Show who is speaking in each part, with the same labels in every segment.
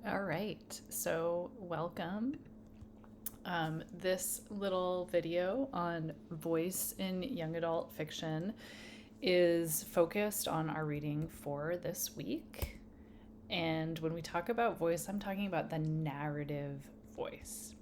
Speaker 1: All right, so welcome. This little video on voice in young adult fiction is focused on our reading for this week. And when we talk about voice, I'm talking about the narrative voice.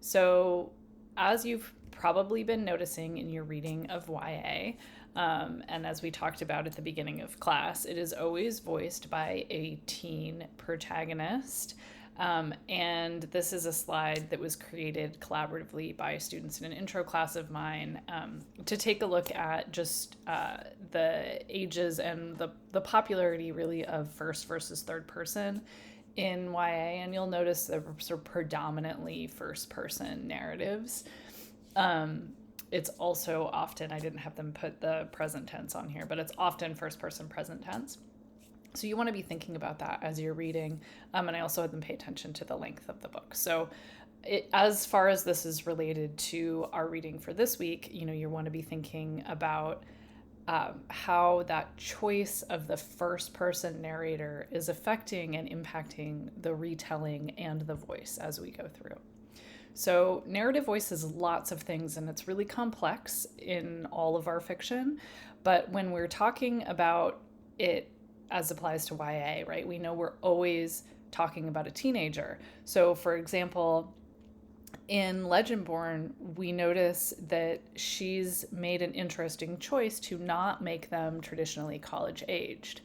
Speaker 1: So, as you've probably been noticing in your reading of YA, and as we talked about at the beginning of class, it is always voiced by a teen protagonist. And this is a slide that was created collaboratively by students in an intro class of mine to take a look at just the ages and the popularity really of first versus third person in YA. And you'll notice they're sort of predominantly first person narratives. It's also often, I didn't have them put the present tense on here, but it's often first person present tense. So you want to be thinking about that as you're reading. And I also had them pay attention to the length of the book. So as far as this is related to our reading for this week, you want to be thinking about how that choice of the first person narrator is affecting and impacting the retelling and the voice as we go through. So narrative voice is lots of things, and it's really complex in all of our fiction. But when we're talking about it as applies to YA, right, we know we're always talking about a teenager. So for example, in Legendborn, we notice that she's made an interesting choice to not make them traditionally college aged.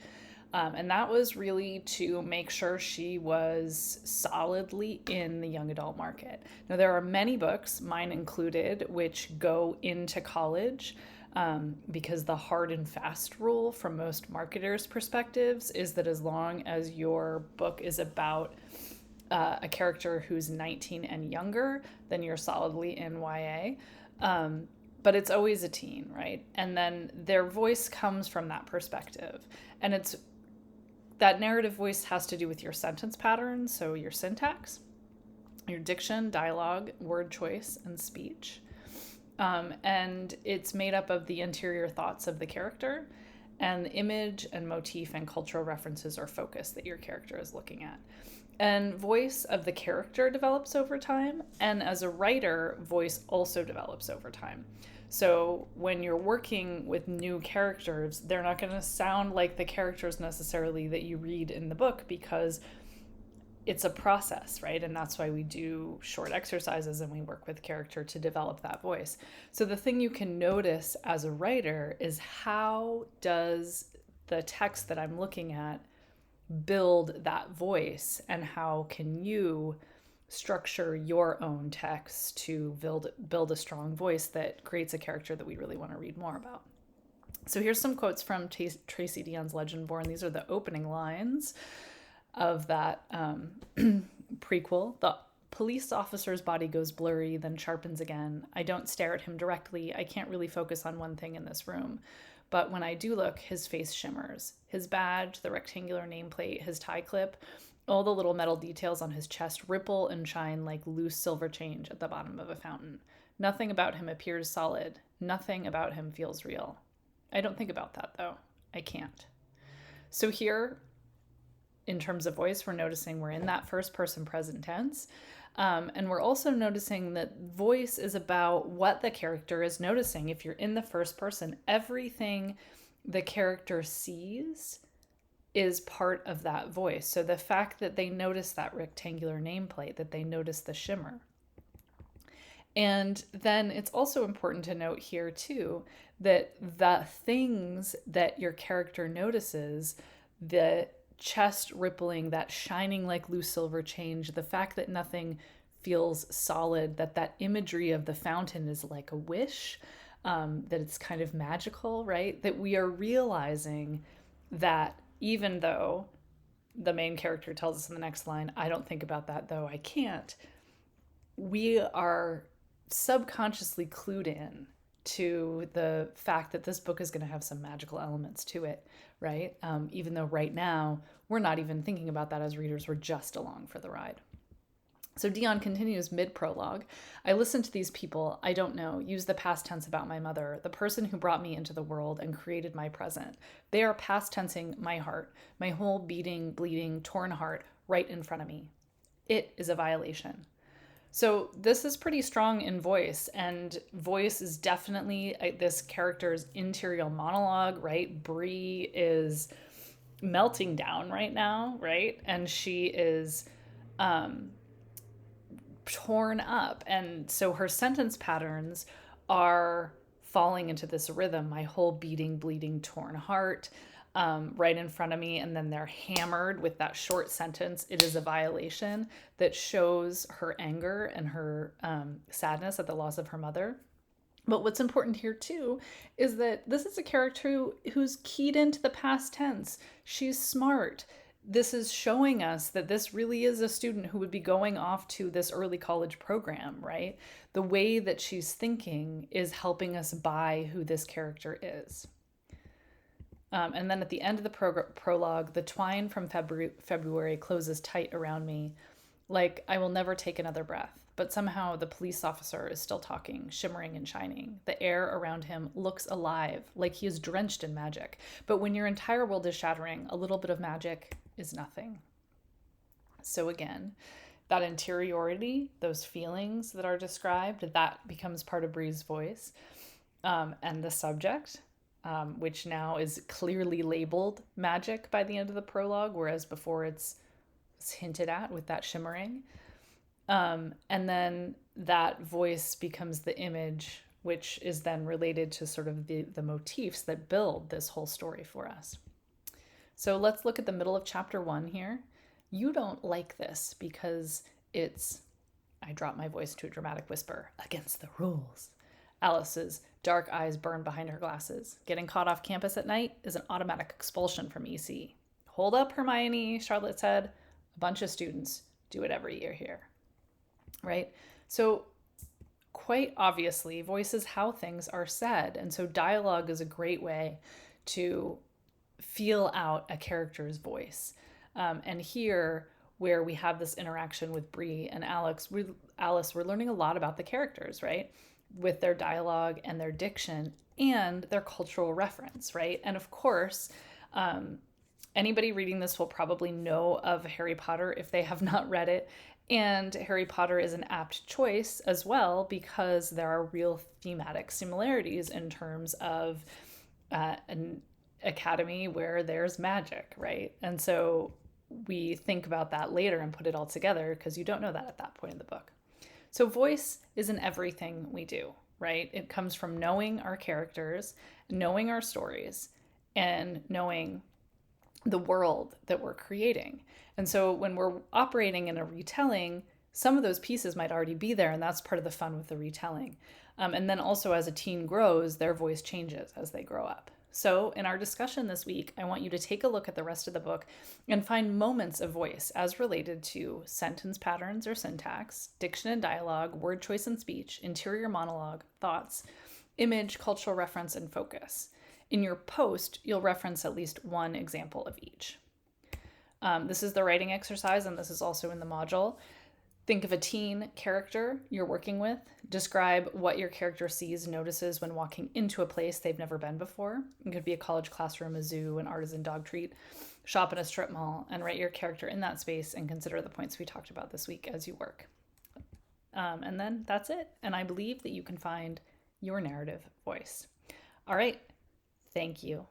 Speaker 1: And that was really to make sure she was solidly in the young adult market. Now, there are many books, mine included, which go into college because the hard and fast rule from most marketers' perspectives is that as long as your book is about a character who's 19 and younger, then you're solidly in YA. But it's always a teen, right? And then their voice comes from that perspective. And that narrative voice has to do with your sentence patterns, so your syntax, your diction, dialogue, word choice, and speech. And it's made up of the interior thoughts of the character and the image and motif and cultural references or focus that your character is looking at. And voice of the character develops over time, and as a writer, voice also develops over time. So when you're working with new characters, they're not going to sound like the characters necessarily that you read in the book because it's a process, right? And that's why we do short exercises and we work with character to develop that voice. So the thing you can notice as a writer is how does the text that I'm looking at build that voice, and how can you structure your own text to build a strong voice that creates a character that we really want to read more about. So here's some quotes from Tracey Deonn's Legendborn. These are the opening lines of that prequel. The police officer's body goes blurry, then sharpens again. I don't stare at him directly. I can't really focus on one thing in this room. But when I do look, his face shimmers. His badge, the rectangular nameplate, his tie clip, all the little metal details on his chest ripple and shine like loose silver change at the bottom of a fountain. Nothing about him appears solid. Nothing about him feels real. I don't think about that, though. I can't. So here, in terms of voice, we're noticing we're in that first person present tense. And we're also noticing that voice is about what the character is noticing. If you're in the first person, everything the character sees is part of that voice. So the fact that they notice that rectangular nameplate, that they notice the shimmer. And then it's also important to note here too, that the things that your character notices, the chest rippling, that shining like loose silver change, the fact that nothing feels solid, that imagery of the fountain is like a wish, that it's kind of magical, right? That we are realizing that even though the main character tells us in the next line, I don't think about that, though I can't, we are subconsciously clued in to the fact that this book is going to have some magical elements to it, right? Even though right now we're not even thinking about that as readers, we're just along for the ride. So Deonn continues mid-prologue. I listen to these people, I don't know, use the past tense about my mother, the person who brought me into the world and created my present. They are past tensing my heart, my whole beating, bleeding, torn heart, right in front of me. It is a violation. So this is pretty strong in voice, and voice is definitely this character's interior monologue, right? Bree is melting down right now, right? And she is torn up. And so her sentence patterns are falling into this rhythm. My whole beating, bleeding, torn heart, right in front of me. And then they're hammered with that short sentence. It is a violation that shows her anger and her sadness at the loss of her mother. But what's important here too is that this is a character who's keyed into the past tense. She's smart. This is showing us that this really is a student who would be going off to this early college program, right? The way that she's thinking is helping us buy who this character is. And then at the end of the prologue, the twine from February closes tight around me, like I will never take another breath. But somehow the police officer is still talking, shimmering and shining. The air around him looks alive, like he is drenched in magic. But when your entire world is shattering, a little bit of magic is nothing. So again, that interiority, those feelings that are described, that becomes part of Bree's voice. And the subject, which now is clearly labeled magic by the end of the prologue, whereas before it's hinted at with that shimmering. And then that voice becomes the image, which is then related to sort of the motifs that build this whole story for us. So let's look at the middle of chapter 1 here. You don't like this because it's, I drop my voice to a dramatic whisper, against the rules. Alice's dark eyes burn behind her glasses. Getting caught off campus at night is an automatic expulsion from EC. Hold up, Hermione, Charlotte said. A bunch of students do it every year here. Right? So quite obviously, voice is how things are said. And so dialogue is a great way to feel out a character's voice. And here, where we have this interaction with Bree and Alice, we're learning a lot about the characters, right? With their dialogue and their diction and their cultural reference, right? And of course, anybody reading this will probably know of Harry Potter if they have not read it. And Harry Potter is an apt choice as well because there are real thematic similarities in terms of an academy where there's magic, right? And so we think about that later and put it all together because you don't know that at that point in the book. So voice is in everything we do, right? It comes from knowing our characters, knowing our stories, and knowing the world that we're creating. And so when we're operating in a retelling, some of those pieces might already be there, and that's part of the fun with the retelling. And then also as a teen grows, their voice changes as they grow up. So in our discussion this week, I want you to take a look at the rest of the book and find moments of voice as related to sentence patterns or syntax, diction and dialogue, word choice and speech, interior monologue, thoughts, image, cultural reference, and focus. In your post, you'll reference at least one example of each. This is the writing exercise, and this is also in the module. Think of a teen character you're working with. Describe what your character sees and notices when walking into a place they've never been before. It could be a college classroom, a zoo, an artisan dog treat, shop in a strip mall, and write your character in that space and consider the points we talked about this week as you work. And then that's it. And I believe that you can find your narrative voice. All right. Thank you.